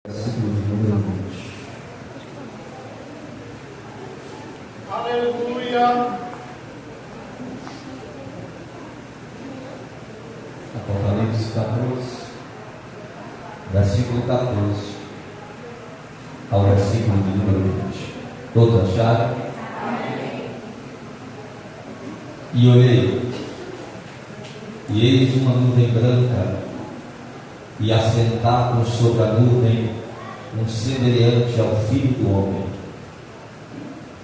Versículo de número 20. Aleluia. Apocalipse 14, versículo 14 ao versículo de número 20. Todos acharam? Amém. E olhei, e eis uma nuvem branca, e assentado sobre a nuvem um semelhante ao Filho do Homem,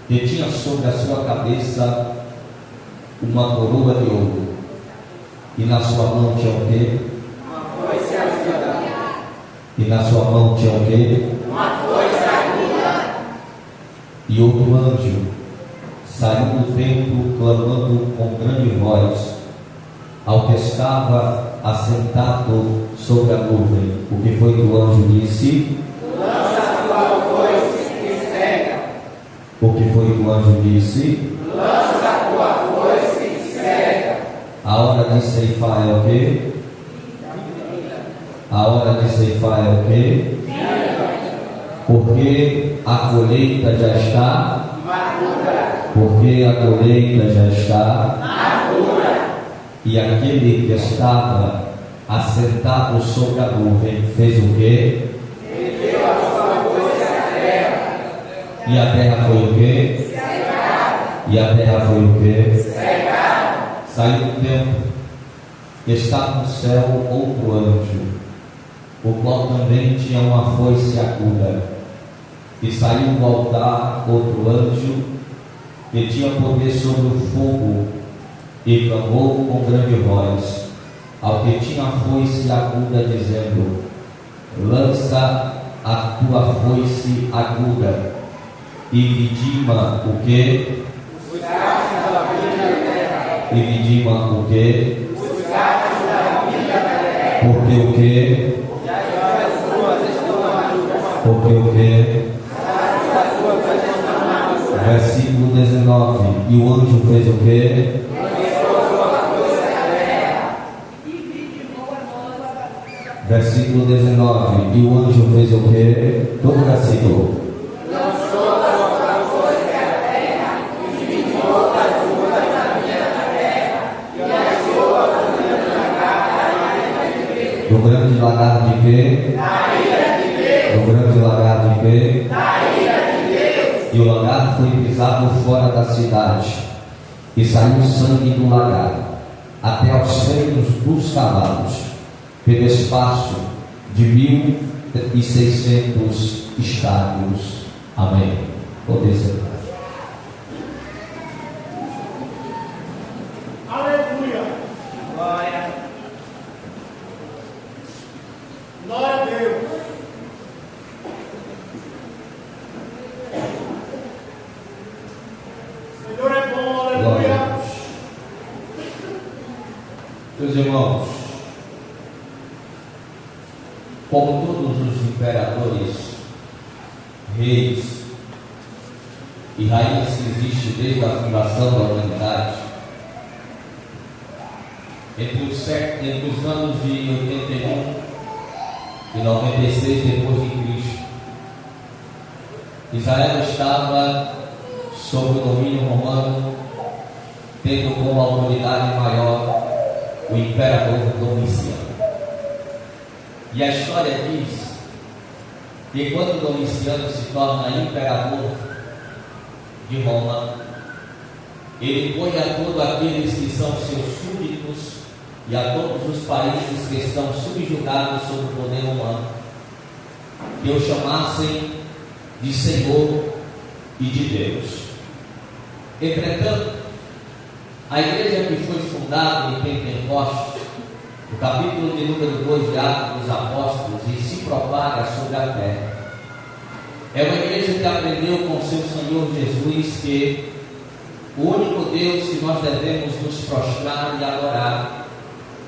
que tinha sobre a sua cabeça uma coroa de ouro, e na sua mão tinha o quê? Uma foice aguda. E na sua mão tinha o quê? Uma foice aguda. E outro anjo saiu do templo clamando com grande voz ao que estava assentado sobre a nuvem. O que foi que o anjo disse? Lança a tua foice e cega. O que foi que o anjo disse? Lança a tua foice e cega. A hora de ceifar é o quê? A hora de ceifar é o quê? Porque a colheita já está Madura. Porque a colheita já está Madura. e aquele que estava assentado sobre a nuvem fez o quê? Deu a sua foice à terra. E a terra foi o quê? E a terra foi o quê? Cegada. Saiu do templo, está no céu outro anjo, o qual também tinha uma foice aguda, e saiu do altar outro anjo, que tinha poder sobre o fogo, e clamou com grande voz ao que tinha a foice aguda, dizendo: lança a tua foice aguda e vidima o quê? Os gatos da vida da terra. E vidima o quê? Os gatos da vida da terra. Porque o quê? As ruas estão maduras. Porque o quê? As ruas estão maduras. Versículo 19. E o anjo fez o quê? Versículo 19. E o anjo fez o quê? Todo o versículo. Do grande lagar de quê? Do grande lagar de quê? E o lagar foi pisado fora da cidade, e saiu sangue do lagar, até aos freios dos cavalos, pelo espaço de 1.600 estádios. Amém. Poder ser. Aleluia. Glória. Glória a Deus. Senhor é bom, Glória a aleluia. Deus. Meus irmãos, como todos os imperadores, reis e rainhas que existem desde a fundação da humanidade, entre os anos de 81 e 96 depois de Cristo, Israel estava sob o domínio romano, tendo como autoridade maior o imperador Domiciano. E a história diz que quando Domiciano se torna imperador de Roma, ele põe a todos aqueles que são seus súditos e a todos os países que estão subjugados sob o poder romano, que o chamassem de Senhor e de Deus. Entretanto, a igreja que foi fundada em Pentecostes, no capítulo de número 2 de Atos dos Apóstolos, e se propaga sobre a terra, é uma igreja que aprendeu com seu Senhor Jesus que o único Deus que nós devemos nos prostrar e adorar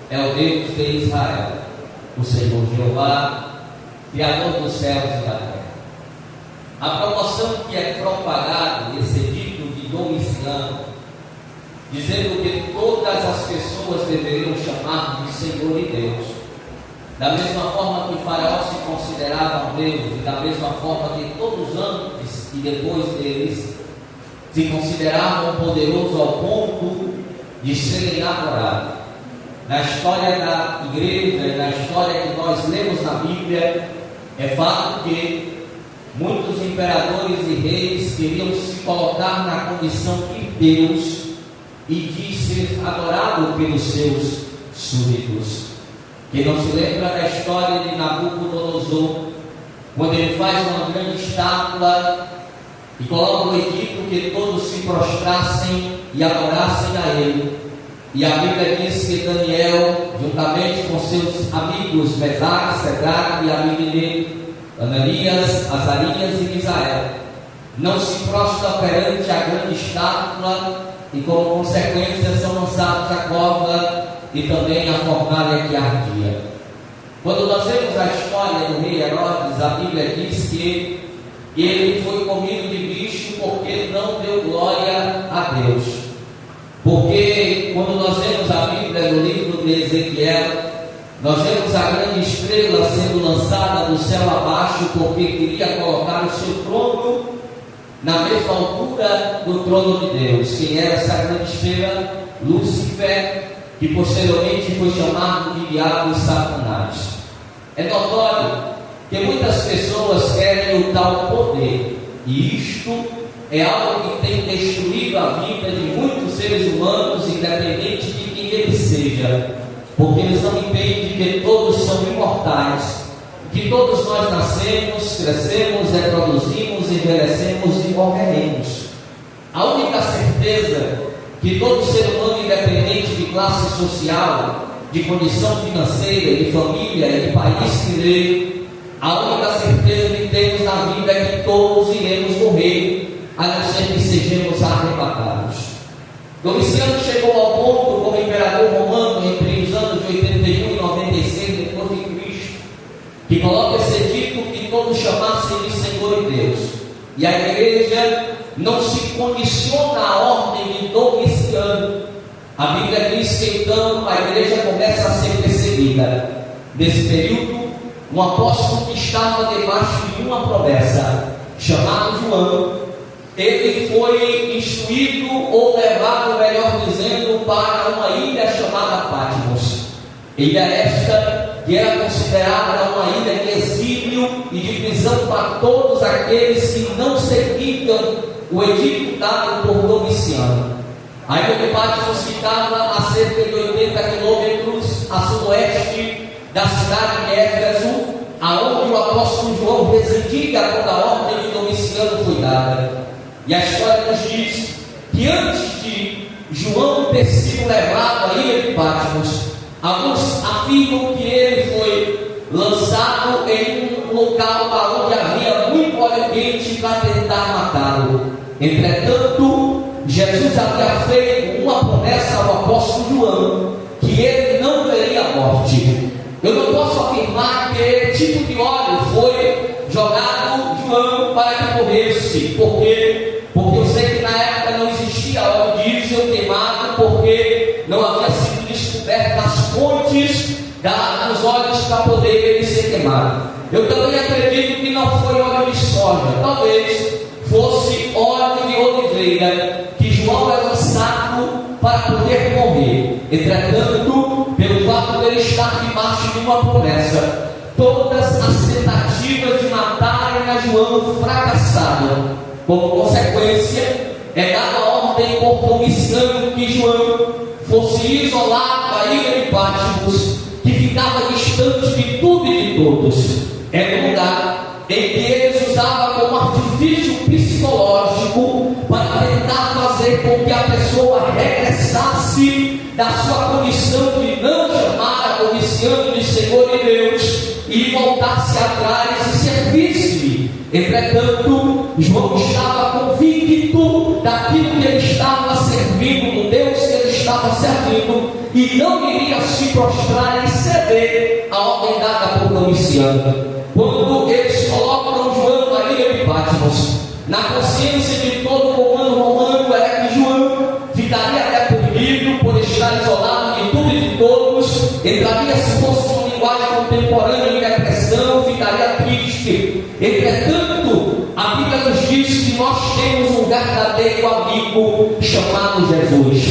é o Deus de Israel, o Senhor Jeová, Criador dos céus e da terra. A promoção que é propagado, esse edito de Domiciano, dizendo que todas as pessoas deveriam chamar de Senhor e Deus, Da mesma forma que Faraó se considerava um Deus, e da mesma forma que todos antes e depois deles se consideravam poderosos ao ponto de serem adorados. Na história da igreja, na história que nós lemos na Bíblia, é fato que muitos imperadores e reis queriam se colocar na condição de Deus e de ser adorado pelos seus súditos. Quem não se lembra da história de Nabucodonosor, quando ele faz uma grande estátua e coloca no Egito que todos se prostrassem e adorassem a ele. E a Bíblia diz que Daniel, juntamente com seus amigos Mesaque, Sedraque e Abednego, Ananias, Azarias e Misael, não se prostra perante a grande estátua e como consequência são lançados à cova e também a fornalha que ardia. Quando nós vemos a história do rei Herodes, a Bíblia diz que ele foi comido de bicho porque não deu glória a Deus. Porque quando nós vemos a Bíblia no livro de Ezequiel, nós vemos a grande estrela sendo lançada do céu abaixo porque queria colocar o seu trono na mesma altura do trono de Deus. Quem era essa grande estrela? Lúcifer, que posteriormente foi chamado de diabo e Satanás. É notório que muitas pessoas querem o tal poder, e isto é algo que tem destruído a vida de muitos seres humanos, independente de quem ele seja, porque eles não entendem que todos são imortais, que todos nós nascemos, crescemos, reproduzimos, envelhecemos e morreremos. A única certeza que todo ser humano, independente de classe social, de condição financeira, de família e de país que veio, a única certeza que temos na vida é que todos iremos morrer, a não ser que sejamos arrebatados. Domiciano chegou ao ponto, como imperador romano, entre os anos de 81 e 96 depois de Cristo, que coloca esse edito que todos chamassem de Senhor e Deus. E a igreja não se condiciona à ordem de Domiciano. A Bíblia diz que então a igreja começa a ser perseguida. Nesse período, um apóstolo que estava debaixo de uma promessa, chamado João, ele foi instruído ou levado, melhor dizendo, para uma ilha chamada Patmos. Ilha esta que era considerada uma ilha de exílio e de prisão para todos aqueles que não seguiam o edito dado por Domiciano. A ilha de Patmos ficava a cerca de 80 quilômetros a sudoeste da cidade de Éfeso, aonde o apóstolo João residia quando a ordem de Domiciano foi dada. E a história nos diz que antes de João ter sido levado à ilha de Patmos, alguns afirmam que ele foi lançado em um local onde havia muito óleo quente para tentar matá-lo. Entretanto, Jesus havia feito uma promessa ao apóstolo João, que ele não veria a morte. Eu não posso afirmar que tipo de óleo foi jogado João para que morresse, porque eu sei que na época não existia óleo diesel queimado, porque não havia sido descobertas as fontes dos óleos para poder ele ser queimado. Eu também acredito que não foi óleo de soja, talvez fosse óleo de oliveira, que João é lançado para poder morrer. Entretanto, pelo fato de ele estar debaixo de uma promessa, todas as tentativas de matarem a João fracassaram. Como consequência, é dada a ordem por Domiciano que João fosse isolado da ilha de Patmos, que ficava distante de tudo e de todos. É um lugar em que eles usavam como artifício psicológico para tentar fazer com que a pessoa regressasse da sua condição de não chamar a Domiciano de Senhor e Deus e voltasse atrás e servisse-lhe. Entretanto, João estava convicto daquilo que ele estava servindo, do Deus que ele estava servindo, e não iria se prostrar e ceder a ordem dada por Domiciano. Quando eles colocam João na ilha de Patmos, na consciência de todo o comando romano era que João ficaria reprimido por estar isolado de tudo e de todos, entraria, se fosse uma linguagem contemporânea, Entretanto, a Bíblia nos diz que nós temos um verdadeiro amigo chamado Jesus.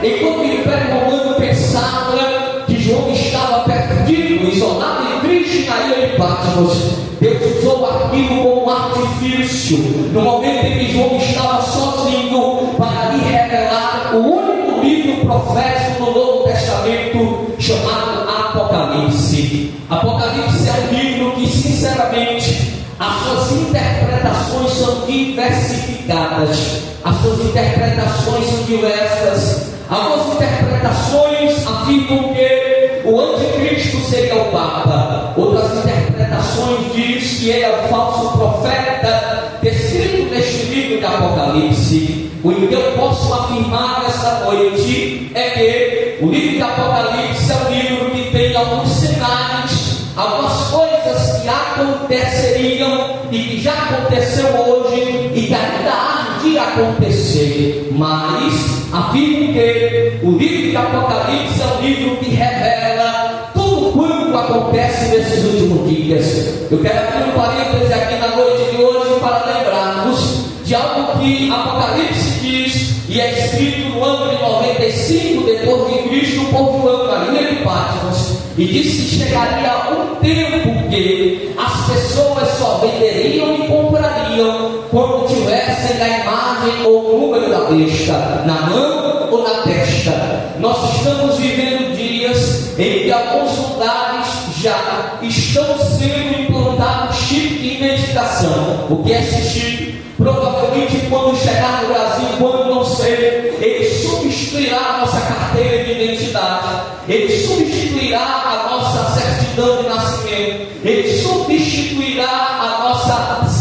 Enquanto o Império Romano pensava que João estava perdido, isolado em Cristo na ilha de Patmos, Deus usou aquilo como um artifício, no momento em que João estava sozinho, para lhe revelar o único livro profético do Novo Testamento, chamado Apocalipse. Apocalipse é um livro que, sinceramente, as suas interpretações são diversificadas, as suas interpretações são diversas. Algumas interpretações afirmam que o anticristo seria o Papa, outras interpretações dizem que ele é o falso profeta descrito neste livro de Apocalipse. O que eu posso afirmar nessa noite é que o livro de Apocalipse é um livro que tem alguns cenários, algumas coisas que aconteceriam e que já aconteceu hoje e que ainda há de acontecer, mas afirmo que o livro de Apocalipse é um livro que revela tudo quanto acontece nesses últimos dias. Eu quero abrir um parêntese aqui na noite de hoje para lembrarmos de algo que Apocalipse diz, e é escrito no ano de 95 depois de Cristo por João na ilha de Patmos, e disse que chegaria um tempo que as pessoas só venderiam e comprariam quando tivessem a imagem ou o número da besta na mão ou na testa. Nós estamos vivendo dias em que alguns lugares já estão sendo implantados chip de identificação. O que é esse chip? Provavelmente quando chegar no Brasil, quando não sei, ele substituirá a nossa carteira de identidade, ele substituirá a nossa certidão de nascimento, ele substituirá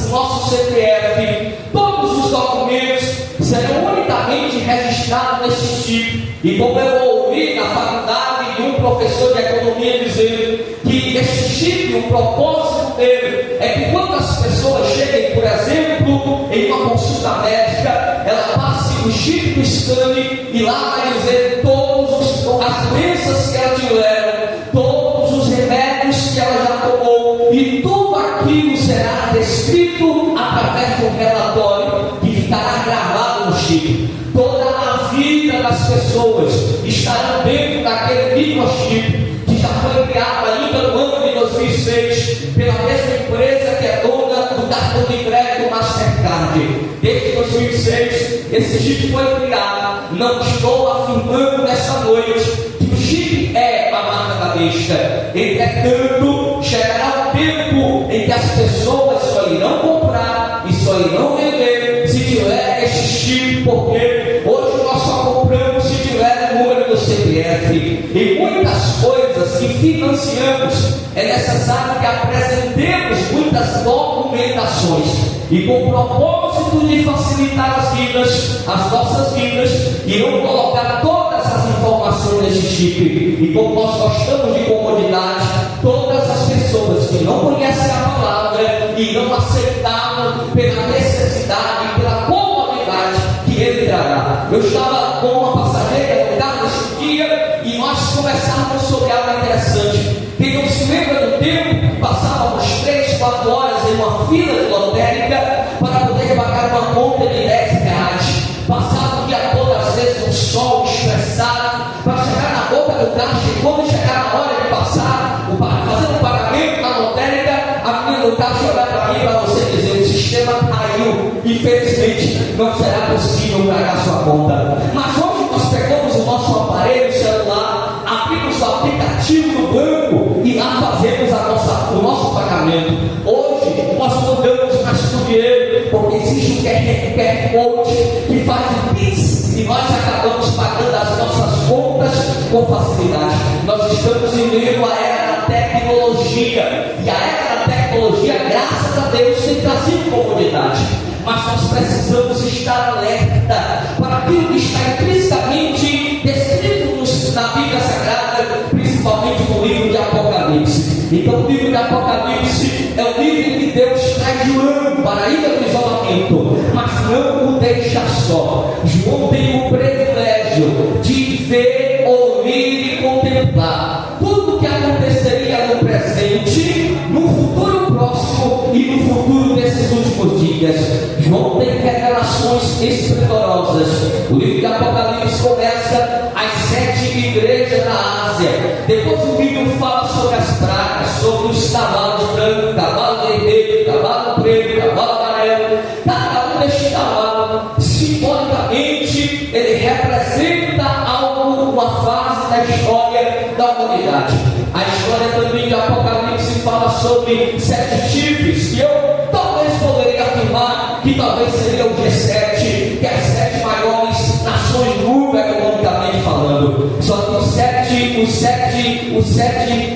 nosso CPF. Todos os documentos serão unicamente registrados nesse chip. E como eu ouvi na faculdade de um professor de economia dizendo que esse chip, o propósito dele é que quando as pessoas cheguem, por exemplo, em uma consulta médica, ela passe o chip do scanner e lá vai dizer todas as doenças que ela tiveram, todos os remédios que ela já tomou, e tudo aquilo será descrito através de um relatório que ficará gravado no chip. Toda a vida das pessoas estará dentro daquele microchip que já foi criado ainda no ano de 2006 pela mesma empresa que é dona do cartão de crédito Mastercard. Desde 2006 esse chip foi criado. Não estou afirmando nessa noite que o chip é a marca da besta. Entretanto, chegará o tempo em que as pessoas só irão comprar e só irão vender se tiver esse chip, porque hoje nós só compramos se tiver o número do CPF. E muitas coisas que financiamos é necessário que apresentemos muitas documentações. E com o propósito de facilitar as nossas vidas, irão colocar todas as informações nesse chip. E como nós gostamos de comodidade, todas as pessoas que não conhecem a palavra irão aceitá-lo pela necessidade e pela comodidade que ele trará. Eu estava com uma passageira no carro nesse dia e nós conversávamos sobre algo interessante. Quem não se lembra do tempo, passávamos 3, 4 horas em uma fila de lotérica para poder pagar uma conta de R$10. Passava o dia todo, às vezes, no sol, estressado, para chegar na boca do caixa, e quando chegar na hora de passar, fazer um pagamento na lotérica, a menina do caixa olhar para mim para você dizer: o sistema caiu, infelizmente não será possível pagar sua conta. Mas hoje nós pegamos o nosso aparelho celular, abrimos o aplicativo do banco e lá fazemos o nosso pagamento. Hoje nós mudamos mais do dinheiro, porque existe um QR Code que faz o Pix e nós acabamos pagando as nossas contas com facilidade. Nós estamos vivendo a era da tecnologia, e a era da tecnologia, graças a Deus, tem trazido comodidade. Mas nós precisamos estar alerta para aquilo que está intrinsecamente descrito na Bíblia Sagrada, principalmente no livro de Apocalipse. Então o livro de Apocalipse é o livro que Deus traz João para a ilha do isolamento, mas não o deixa só. João tem o privilégio de ver, ouvir e contemplar tudo o que aconteceria no presente, no futuro próximo e no futuro desses últimos dias, João tem revelações esplendorosas. O livro de Apocalipse começa as 7 igrejas da Ásia. Depois o livro fala sobre as pragas, sobre os cavalos brancos, cavalo vermelho, cavalo preto, cavalo amarelo. Cada um destes cavalos, simbolicamente, ele representa algo, uma fase da história da humanidade. A história também de Apocalipse fala sobre 7 chifres, que eu talvez poderia afirmar que talvez seria o G7, que é as 7 maiores nações do mundo, economicamente falando. Só que o 7,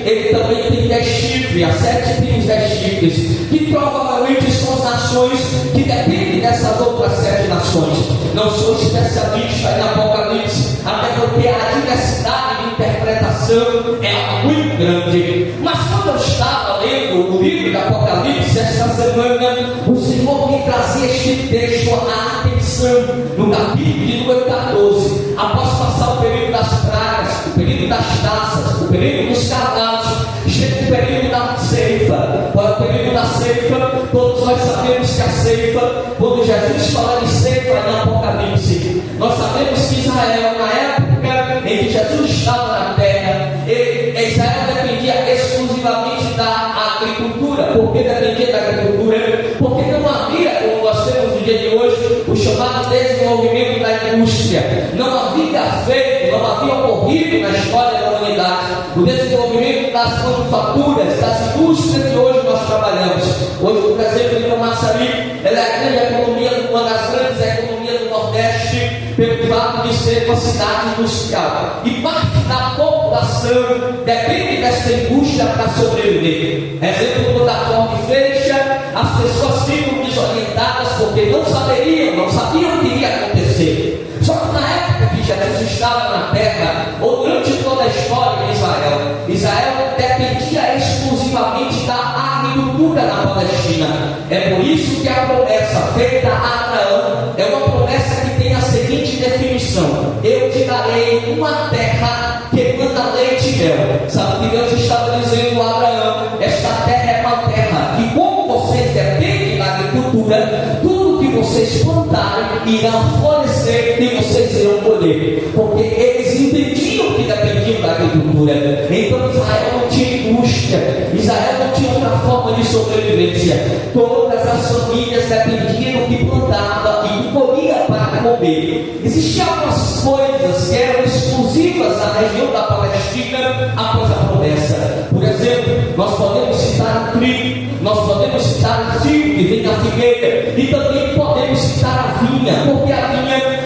ele também tem 10 chifres, a 7 tem os 10 chifres, que provavelmente são as nações que dependem dessas outras 7 nações. Não sou especialista em Apocalipse, até porque a diversidade de interpretação é algo muito grande. Mas quando eu estava lendo o livro de Apocalipse esta semana, o Senhor me trazia este texto à atenção, no capítulo de número 14. Após passar o período das pragas, o período das taças, o período dos cavalos, chega o período da ceifa. Qual é o período da ceifa? Todos nós sabemos que a ceifa, quando Jesus fala de ceifa em Apocalipse, nós sabemos que Israel, na época em que Jesus estava na terra, Israel dependia exclusivamente da agricultura. Por que dependia da agricultura? Porque não havia, como nós temos no dia de hoje, o chamado desenvolvimento da indústria. Não havia feito, não havia ocorrido na história da humanidade o desenvolvimento das manufaturas, das indústrias que hoje nós trabalhamos. Hoje, por exemplo, em Camaçari, ela é a grande economia, uma das grandes economias do Nordeste, pelo fato de ser uma cidade industrial. E parte da população depende dessa indústria para sobreviver. Exemplo, quando a Ford fecha, as pessoas ficam desorientadas porque não sabiam o que iria acontecer. Só que na época que Jesus estava na terra, ou durante toda a história de Israel dependia exclusivamente da agricultura na Palestina. É por isso que a promessa feita a Abraão é uma promessa que tem a seguinte definição: eu te darei uma terra que manda leite e mel. Sabe que Deus estava dizendo a Abraão: esta terra é uma terra que, como vocês dependem da agricultura, tudo que vocês plantarem irá florescer e vocês irão colher, porque eles entendiam que dependiam da agricultura. Então Israel não tinha indústria, Israel não tinha outra forma de sobrevivência. Todas as famílias dependiam do que plantava e do que comia para comer. Existiam algumas coisas que eram exclusivas da região da Palestina após a promessa. Por exemplo, nós podemos citar o trigo, nós podemos citar o trigo que vem da figueira, e também podemos citar a vinha.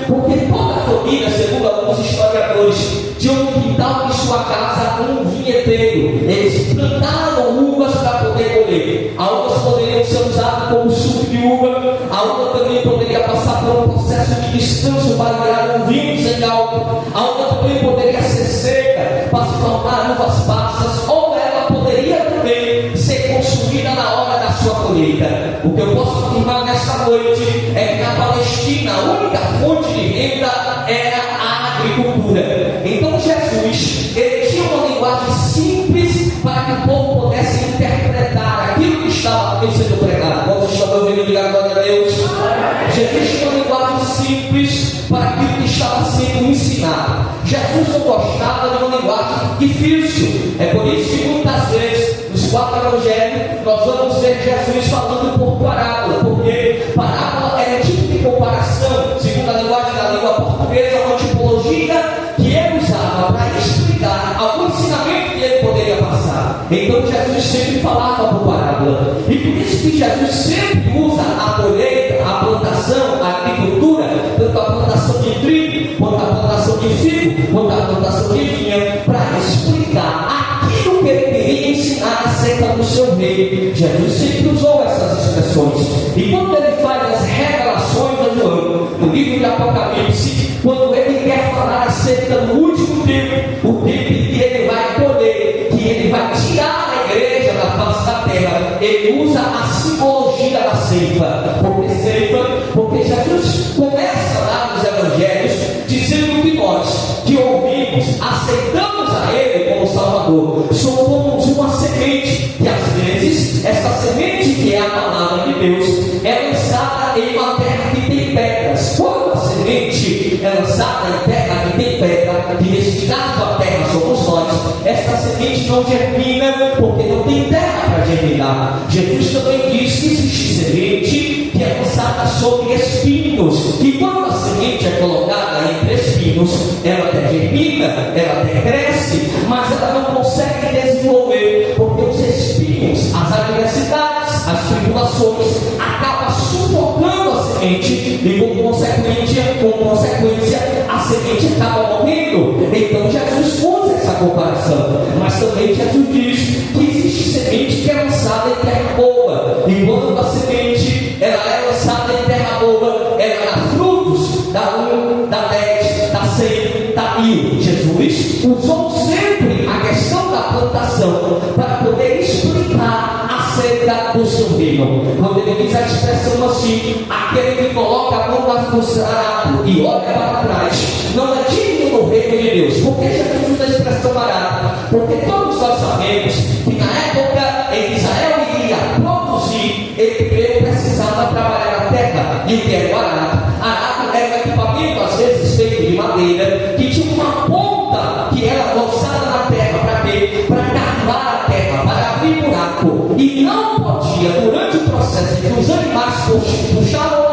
Porque toda família, segundo alguns historiadores, tinha um quintal em sua casa com um vinheteiro. Eles plantaram uvas para poder colher. A uvas poderiam ser usadas como suco de uva, a uva também poderia passar por um processo de descanso para virar um vinho sem álcool, a uva também poderia ser seca para se tornar uvas passas, ou ela poderia também ser consumida na hora da sua colheita. O que eu posso afirmar nesta noite é que na Palestina a única fonte de renda era a agricultura. Então Jesus, ele tinha uma linguagem simples para que o povo pudesse interpretar aquilo que estava sendo pregado. Quando estão ouvindo, diga glória a Deus. Jesus tinha uma linguagem simples para aquilo que estava sendo ensinado. Jesus não gostava de uma linguagem difícil. É por isso que muitas vezes nos 4 evangelhos nós vamos ver Jesus falando por parábola, porque parábola é um tipo de comparação, segundo a linguagem da língua portuguesa, uma tipologia que ele usava para explicar algum ensinamento que ele poderia passar. Então Jesus sempre falava por parábola, e por isso que Jesus sempre usa a colheita, a plantação, a agricultura, tanto a plantação de trigo, quanto a plantação de figo, quanto a plantação de vinha, para explicar aquilo que ele queria ensinar acerca do seu reino. Jesus sempre usou essas expressões. E quando ele faz as revelações a João, no livro de Apocalipse, quando ele quer falar acerca do último tempo, o tempo em que ele vai colher, que ele vai tirar a igreja da face da terra, ele usa a simbologia da ceifa. Porque Jesus começa lá nos evangelhos dizendo que nós que ouvimos, aceitamos a ele como Salvador, somos uma semente, que às vezes essa semente que é a palavra Deus é lançada em uma terra que tem pedras. Quando a semente é lançada em terra que tem pedra, que neste caso a terra somos nós, essa semente não germina porque não tem terra para germinar. Jesus também diz que existe semente que é lançada sobre espinhos, e quando a semente é colocada entre espinhos, ela até germina, ela até cresce, mas ela não consegue desenvolver, porque os espinhos, as adversidades, as tribulações acabam sufocando a semente, e como consequência a semente acaba morrendo. Então Jesus usa essa comparação, mas também Jesus diz que existe semente que é lançada em terra boa, e quando a semente ela é lançada em terra boa, ela dá frutos, dá 1, dá 10, dá 100, dá 1000. Jesus usou sempre a questão da plantação para poder explicar acerca do seu reino. Quando ele diz a expressão assim, aquele que coloca a mão no arado e olha para trás, não é digno do reino de Deus. Por que Jesus usa a expressão arado? Porque todos nós sabemos que na época em que Israel iria produzir, ele primeiro precisava trabalhar a terra. E o que era o arado? Arado era um equipamento, às vezes feito de madeira, que tinha uma ponta que era lançada na terra. Para quê? Para cavar a terra, para abrir buraco. E não podia, durante o processo em que os animais puxavam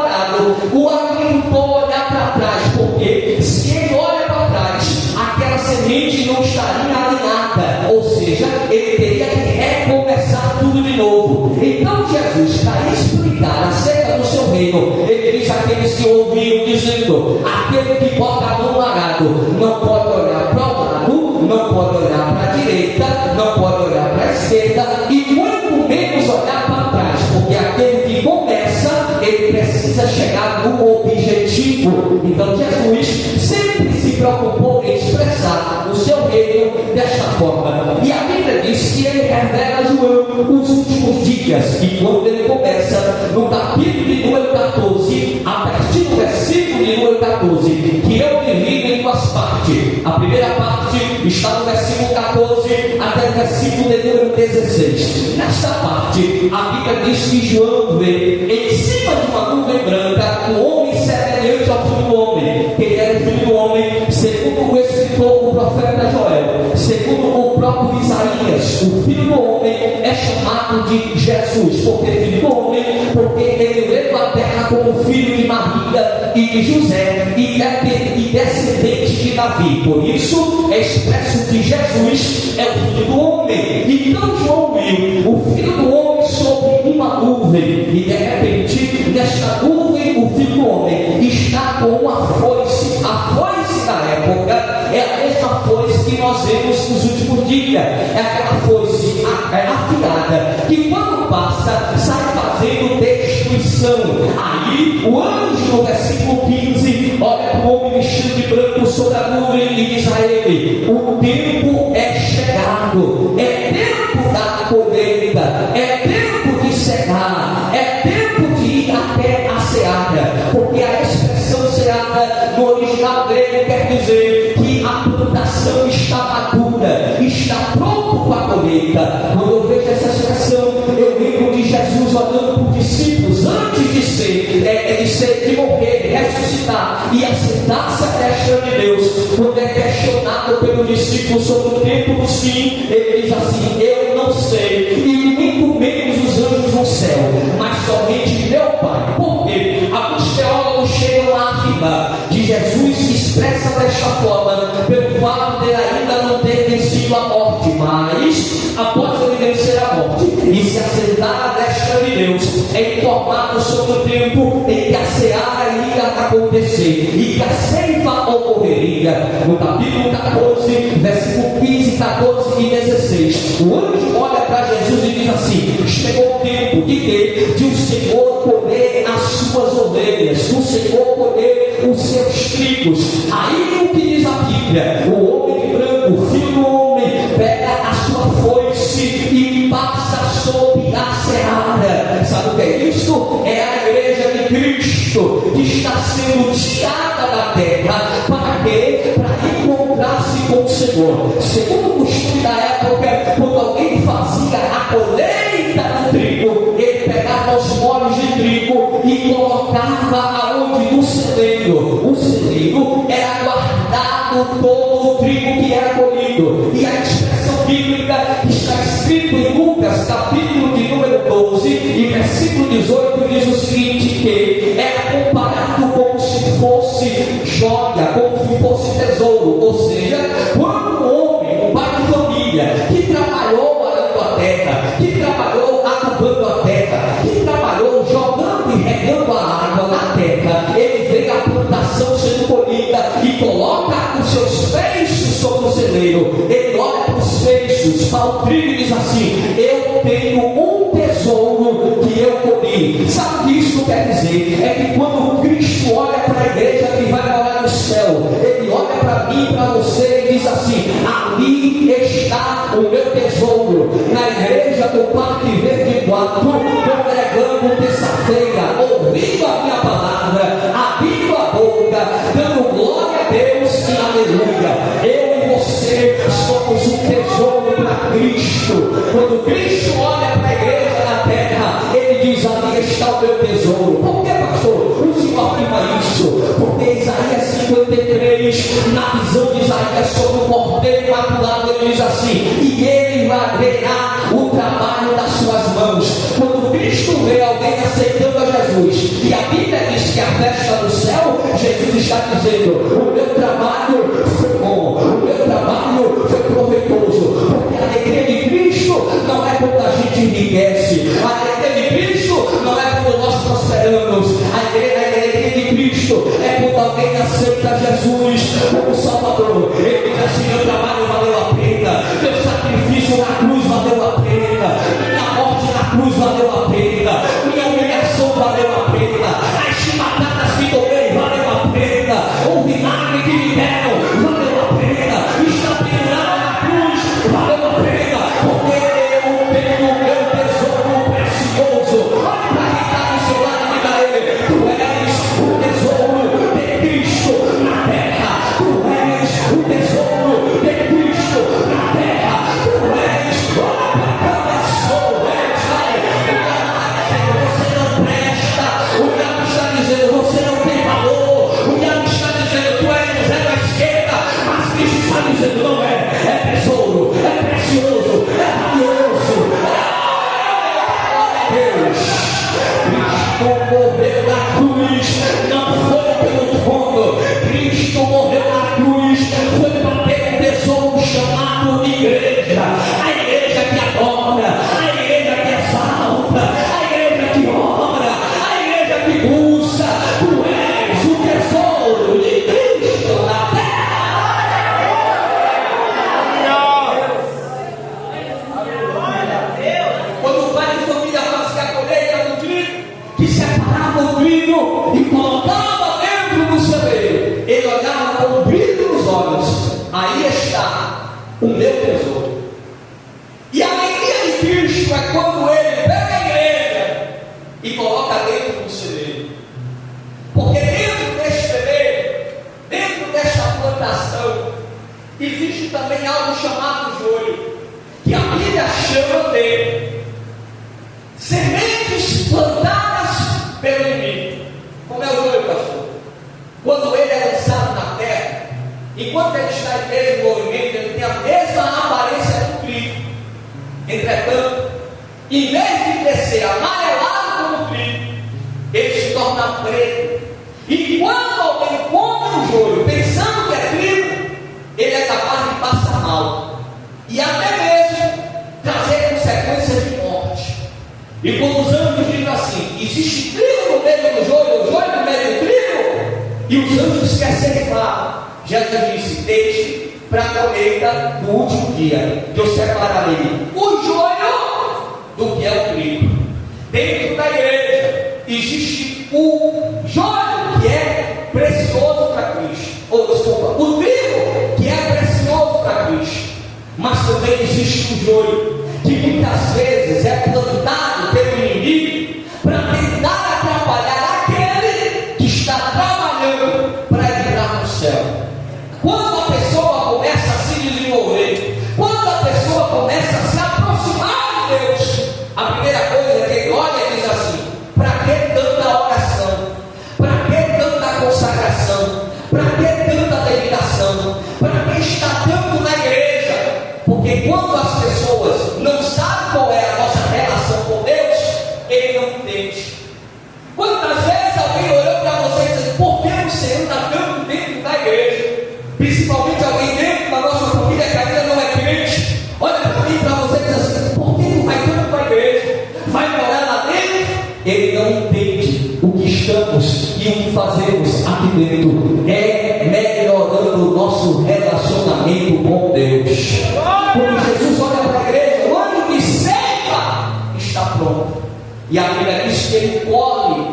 o agricultor olhar para trás, porque se ele olha para trás, aquela semente não estaria alinhada, ou seja, ele teria que recomeçar tudo de novo. Então Jesus, para explicar acerca do seu reino, ele diz àqueles que ouviram dizendo: aquele que bota a mão no arado não pode olhar para o lado, não pode olhar para a direita, não pode olhar para a esquerda, e muito menos olhar para trás, porque aquele que começa, ele precisa chegar no objetivo. Então Jesus sempre se preocupou em expressar o seu reino desta forma. E a Bíblia diz que ele revela a João os últimos dias. E quando ele começa no capítulo de número 14, a partir do versículo de número 14, que eu divido em duas partes. A primeira parte está no versículo 14 até o versículo de número 16. Nesta parte, a Bíblia diz que João vê em cima de uma nuvem branca um homem semelhante ao Filho do Homem. Quem era o Filho do Homem? Segundo o escritor, o profeta Joel, segundo o próprio Isaías, o Filho do Homem é chamado de Jesus. Por que Filho do Homem? Porque ele veio à terra como filho de Maria e de José e descendente de Davi. Por isso é expresso que Jesus é o Filho do Homem. Então João viu o Filho do Homem sobre uma nuvem, e de repente nesta nuvem o Filho do Homem está com uma foice. A foice da época é a mesma foice que nós vemos nos últimos dias. É aquela foice afiada que quando passa sai fazendo destruição. Aí o anjo no versículo 15 olha para o homem vestido de branco sobre a nuvem e diz a ele: o tempo é chegado, é tempo da colheita, é tempo de cegar, é tempo de ir até a seara. Porque a expressão seara no original grego quer dizer que a plantação está madura, está pronto para a colheita. Quando eu vejo essa expressão, eu lembro de Jesus olhando para os discípulos antes de morrer, ressuscitar e assentar-se à destra de Deus. Quando é questionado pelo discípulo sobre o tempo do fim, ele diz assim: eu não sei, e muito menos os anjos no céu, mas somente meu Pai. Porque alguns teólogos chegam a afirmar que Jesus expressa desta forma pelo fato de ele ainda não ter vencido a morte, mas após ele vencer a morte e se assentar à destra de Deus, é informado sobre o tempo em que a seara iria acontecer e que a ceifa ocorreria. No capítulo 14, versículo 15, 14 e 16, o anjo olha para Jesus e diz assim: chegou o tempo de o Senhor colher as suas ovelhas, o Senhor colher os seus trigos. Aí o que diz a Bíblia? O homem de branco, o Filho do Homem, pega a sua foice e passa sobre a seara. Sabe o que é isso? É a igreja de Cristo que está sendo tirada da terra. Para quê? Para encontrar-se com o Senhor. Segundo o costume da época, quando alguém fazia a colheita do trigo, ele pegava os molhos de trigo todo o trigo que era colhido. E a expressão bíblica está escrito em Lucas, capítulo de número 12, e versículo 18, diz o seguinte, que é comparado como se fosse joia, como se fosse tesouro. Ou seja, quando um homem, um pai de família, que trabalhou arando a terra, que trabalhou adubando a terra, que trabalhou jogando e regando a água na terra, ele vê a plantação sendo colhida e coloca os seus feixes sobre o celeiro. Ele olha para os feixes, para o trigo e diz assim: eu tenho um tesouro que eu colhi. Sabe o que isso quer dizer? É que quando Cristo olha para a igreja que vai morar no céu, ele olha para mim e para você e diz assim: ali está o meu tesouro. Na igreja do Parque Verde 4, congregando terça-feira, ouvindo a minha palavra, abrindo a boca, dando glória a Deus e aleluia. Eu e você somos um tesouro para Cristo. Quando Cristo olha para a igreja na terra, ele diz: ali está o meu tesouro. Por que, pastor, o Senhor afirma isso? Porque Isaías 53, na visão de Isaías sobre o cordeiro imaculado, ele diz assim: e ele verá o trabalho das suas mãos. Quando Cristo vê alguém aceitando a Jesus, e a Bíblia diz que a festa do céu, Jesus está dizendo: o meu trabalho foi bom, o meu trabalho foi proveitoso. Porque a alegria de Cristo não é quando a gente enriquece, a alegria de Cristo não é quando nós prosperamos, a alegria de Cristo é quando alguém aceita Jesus como Salvador. Ele diz assim: meu trabalho valeu a pena, meu sacrifício na cruz valeu a pena, minha morte na cruz valeu a pena, minha humilhação valeu a pena, as chibatadas que tomei valeu a pena, o vinagre que me deram valeu a pena, estar pendurado na cruz valeu a pena, porque eu tenho o meu tesouro precioso. Olha para quem está do seu lado e diga a ele: tu és o tesouro de Cristo na terra, tu és o tesouro de Cristo na terra, tu és você não presta, o diabo está dizendo você não tem valor, o diabo está dizendo tu és zero à esquerda, mas Cristo está dizendo não é tesouro, é precioso, é valioso. Deus, Cristo morreu na cruz, não foi pelo trono, Cristo morreu na cruz, foi para ter um tesouro chamado igreja, a igreja que adora, a igreja que exalta, a igreja que ora, a igreja que busca. Tu és o tesouro de Cristo na terra. Quando o pai de família fazia a colheita do trigo, que separava o trigo e colocava dentro do celeiro, ele olhava com o brilho nos olhos: aí está o meu tesouro. E a alegria de Cristo é quando ele pega a igreja e coloca dentro do celeiro. Porque dentro deste celeiro, dentro desta plantação, existe também algo chamado joio, que a Bíblia chama de sementes plantadas pelo inimigo. Como é o joio, pastor? Quando ele é lançado na terra, enquanto ele está em mesmo movimento, ele tem a mesma aparência do trigo. Entretanto, em vez de crescer amarelado como trigo, ele se torna preto. E quando alguém come o joio pensando que é trigo, ele é capaz de passar mal e até mesmo trazer consequências de morte. E quando os anjos dizem assim: existe trigo no meio do joio, o joio no meio do trigo, e os anjos querem ceifar, Jesus disse: deixe para a colheita do último dia, que eu separarei o joio do que é o trigo. Dentro da igreja existe o joio que é precioso para Cristo, ou desculpa, o trigo que é precioso para Cristo, mas também existe o joio que muitas vezes é plantado pelo inimigo para tentar atrapalhar aquele que está trabalhando para entrar no céu. Quando a pessoa começa a se desenvolver, quando a pessoa começa a se aproximar de Deus, a primeira coisa que ele olha e diz assim: para que tanta oração? Para que tanta consagração? Para que tanta dedicação? relação, para quem está tanto na igreja, porque quando as pessoas não sabem qual é a nossa relação com Deus, ele não entende. Quantas vezes alguém olhou para você e disse: por que você anda tanto dentro da igreja? Principalmente alguém dentro da nossa família que ainda não é crente, olha para mim, para você e diz assim: por que não vai tanto para a igreja? Vai morar lá dentro? Ele não entende o que estamos e o que fazemos aqui dentro é melhorando o nosso relacionamento com Deus. Quando Jesus olha para a igreja, o ano de ceifa está pronto, e a Bíblia diz que ele colhe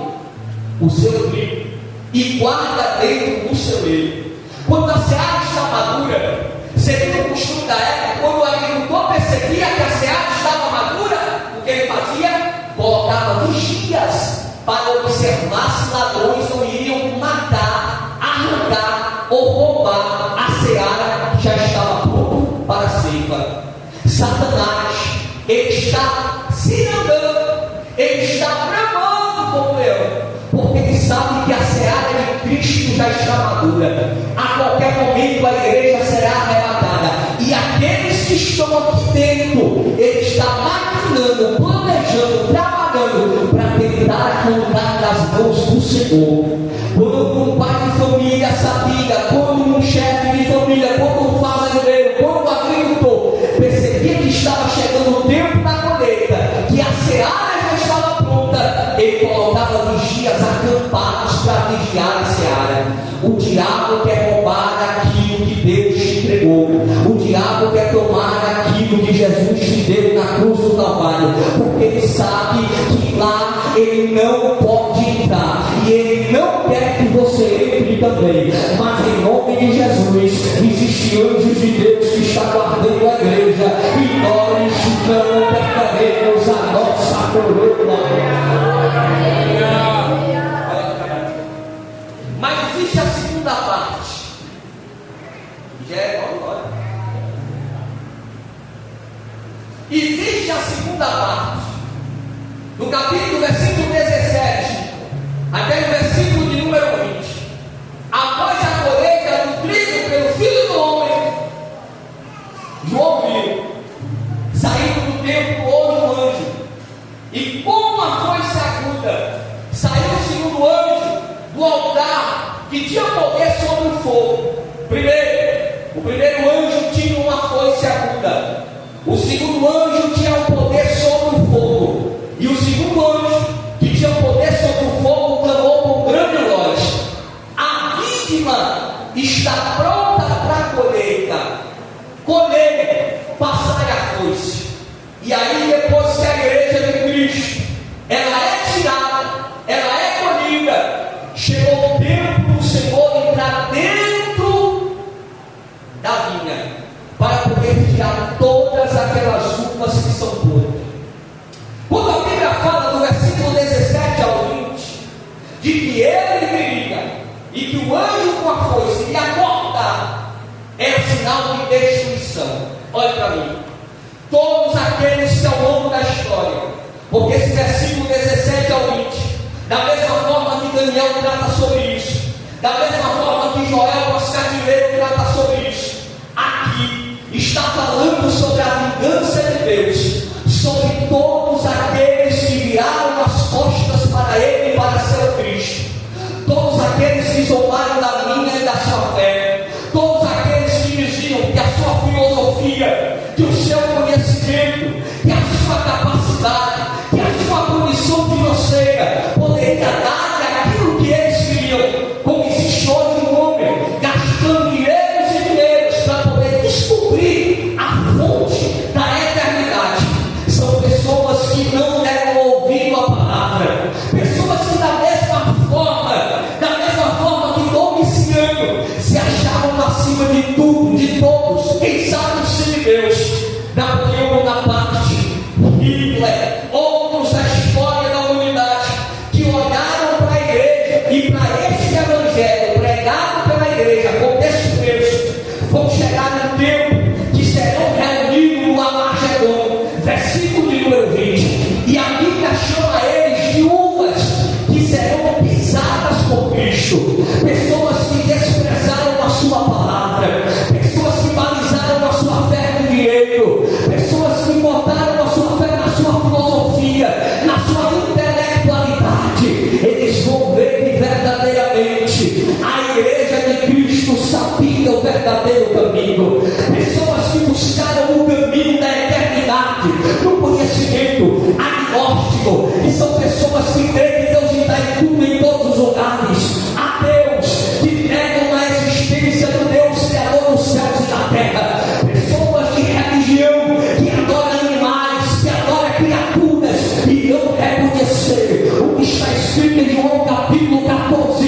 o seu trigo e guarda dentro do celeiro. Quando a seara está madura, segundo o costume da época, quando o agricultor percebia que a seara estava madura, o que ele fazia? Colocava vigias para observar se ladrões não iriam matar, arrancar ou roubar a seara que já estava pronta para a ceifa. Satanás, ele está se andando, ele está bramando como leão, porque ele sabe que a seara de Cristo já está madura. A qualquer momento a igreja será arrebatada, e aqueles que estão aqui dentro, ele está maquinando, planejando, trabalhando para tentar arrancar das mãos do Senhor. Quando um pai de família sabia, quando um chefe de família, quando um fazendeiro, quando um agricultor percebia que estava chegando o tempo da colheita, que a seara já estava pronta, ele colocava vigias acampados para vigiar a seara. O diabo quer roubar aquilo que Deus te entregou. O diabo quer tomar aquilo que Jesus te deu na cruz do Calvário, porque ele sabe que lá ele não pode entrar, e ele não quer que você entre também. Mas em nome de Jesus, existem anjos de Deus que estão guardando a igreja, e nós não perderemos a nossa coroa. Mas existe a segunda parte, que já é glória. Existe a segunda parte, do capítulo versículo 17 até o versículo de número 20. Após a colheita do trigo pelo Filho do Homem, João viu, saindo do templo, houve um anjo, e com uma foice aguda, saiu o segundo anjo do altar, que tinha poder sobre o fogo. O primeiro anjo tinha uma foice aguda, o segundo anjo tinha o poder sobre o fogo, e o segundo anjo, que tinha o poder sobre o fogo, clamou com grande voz: a vítima está pronta para a colheita, colhei, passai a foice. E aí, depois que a igreja de Cristo, ela é tirada, ela é colhida, chegou o tempo do Senhor entrar dentro da vinha, para poder tirar todas aquelas uvas que são podres. Quando a Bíblia fala do versículo 17 ao 20, de que ele viria, e que o anjo com a foice iria cortar, é sinal de destruição. Olha para mim, todos aqueles que ao longo da história, porque esse versículo 17 ao 20, da mesma forma que Daniel trata sobre isso, da mesma forma que Joel Pascatileiro trata sobre isso, aqui está falando sobre a vingança de Deus, sobre todos aqueles que viraram as costas para ele e para seu Cristo, todos aqueles que zombaram da minha e da sua fé, todos aqueles que diziam que a sua filosofia, que o seu conhecimento, que a sua capacidade, que a sua condição financeira poderia dar aquilo que eles queriam, como existe hoje um homem gastando dinheiros e dinheiros para poder descobrir a fonte da eternidade. São pessoas que não Bíblia, João capítulo 14,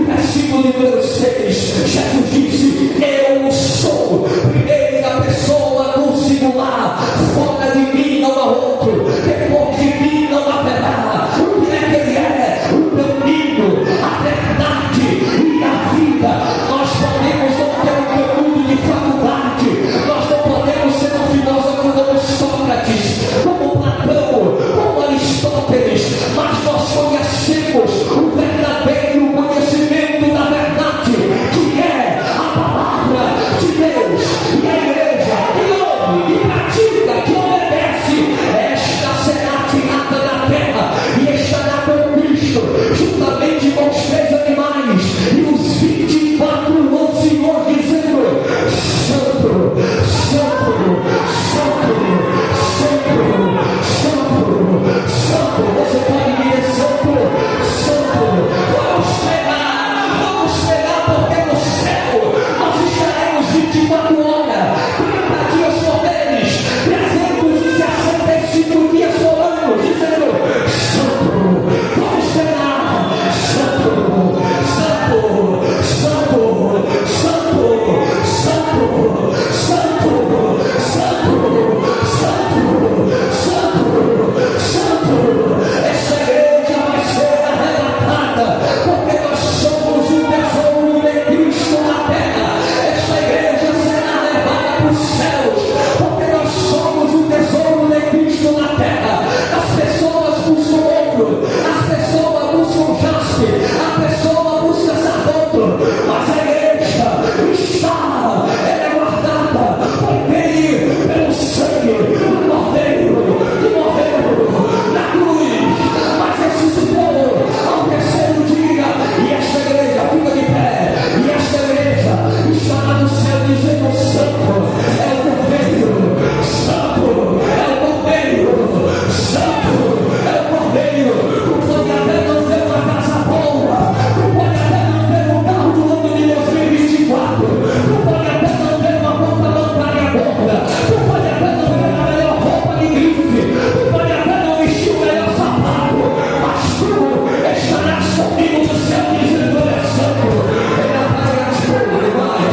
versículo número 6, Jesus disse: eu sou, primeiro da pessoa no singular, fora de mim não há outro, depois de mim não haverá. O que é que ele é? O caminho, a verdade e a vida. Nós podemos não ter um caminho de faculdade, nós não podemos ser um filósofo como Sócrates, como Platão, como Aristóteles, mas nós conhecemos o verdadeiro conhecimento da verdade, que é a palavra de Deus. E a igreja que ouve, que pratica, que obedece, esta será tirada da terra e estará com Cristo, juntamente com os 3 animais e os 24 anciões, dizendo: Santo, Santo, Santo, Santo, Santo, Santo. Você pode dizer: Santo, Santo. Vamos chegar, porque no céu nós estaremos 24 horas, 30 dias por eles, 365 dias por ano, dizendo: Santo. Vamos chegar, Santo, Santo, Santo, Santo, Santo, Santo, Santo, Santo, Santo. Essa igreja vai ser arrebatada, porque nós somos o tesouro de Cristo na terra. Essa igreja será levada para os céus, porque nós somos o tesouro de Cristo na terra. As pessoas buscam ouro, as pessoas buscam jaspe, a pessoa busca sardoto, mas a igreja está, ela é guardada pelo sangue do Cordeiro que morreu na cruz, mas ressuscitou ao terceiro dia. E esta igreja fica de pé, e esta igreja está no céu dizendo: Santo é o Cordeiro, Santo é o Cordeiro, Santo é o Cordeiro. Tu pode até não ter uma casa boa, tu pode até não ter um carro do ano de 2024, tu pode até não ter uma conta bancária gorda, tu pode até não ter a melhor roupa de grife, tu pode até não vestir o melhor sapato, mas tu estarás comigo no céu dizendo: Ele é santo, ele apaga as coisas, ele vai,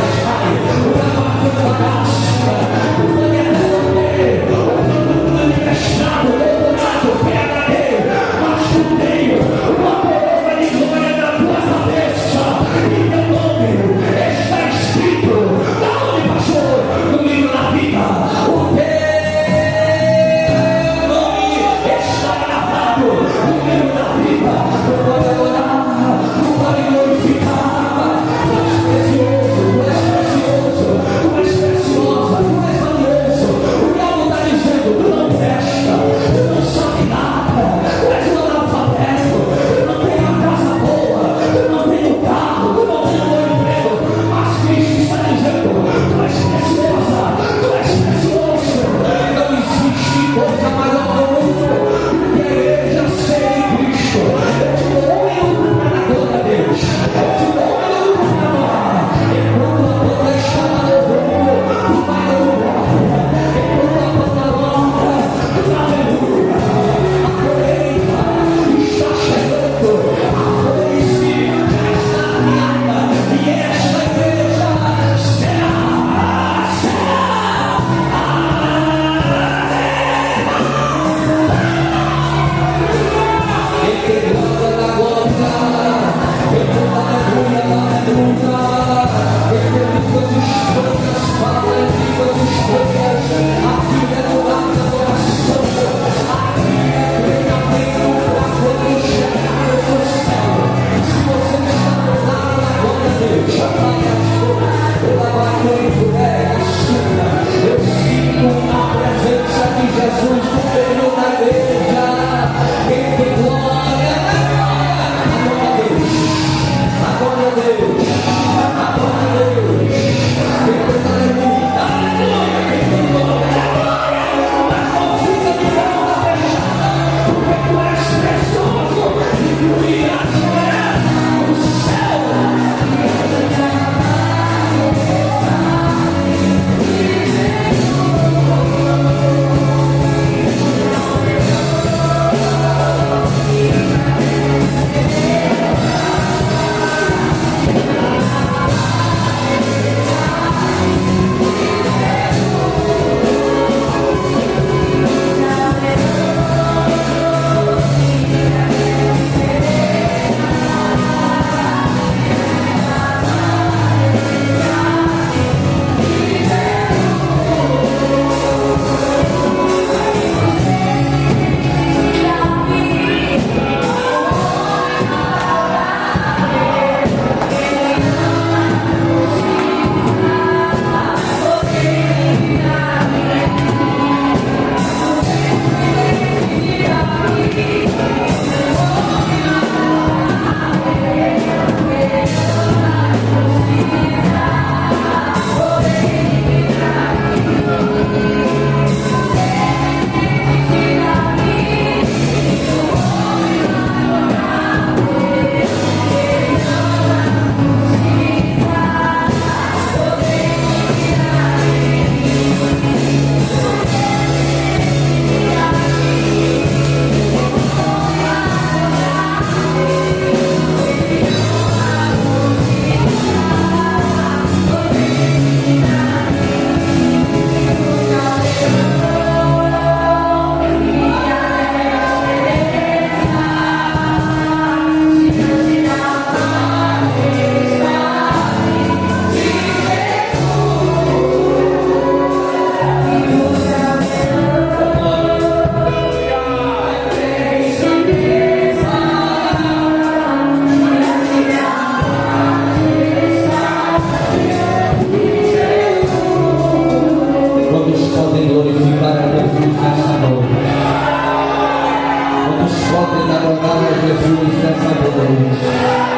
o trabalho da graça. Tu pode até não ter o emprestado, doutorado, PhD, mas tu tem uma coroa de glória na tua cabeça, e teu nome está escrito, da onde passou no livro da vida. O teu nome está gravado no livro da vida. Tu pode adorar, tu pode glorificar. Tu és precioso, tu és precioso, tu és preciosa, tu és valioso. O diabo está dizendo: tu não presta, tu não sabe nada, tu és um analfabeto, tu não tem uma casa boa, tu não tem um carro, tu não tem um bom emprego. Mas Cristo está dizendo: tu és preciosa, tu és precioso. Não existe coisa maior no mundo do que a igreja ser de Cristo. Eu te dou um minuto para a glória a Deus, eu te dou um minuto para adorar. Enquanto a banda está louvando, tu vai louvar. Enquanto a banda louva, tu vai aleluia. A colheita está chegando, a foice já está afiada, e esta igreja será. Eu sinto a presença de Jesus no meio da igreja. Quem tem glória, glória a Deus, glória a Deus, glória a Deus. Quem tem aleluia, aleluia, quem tem glória, glória. Mas não fica de boca fechada, porque tu és precioso e tu irás morar no céu. Yeah. Quantos podem glorificar a Jesus nessa noite? Quantos podem adorar a Jesus nessa noite?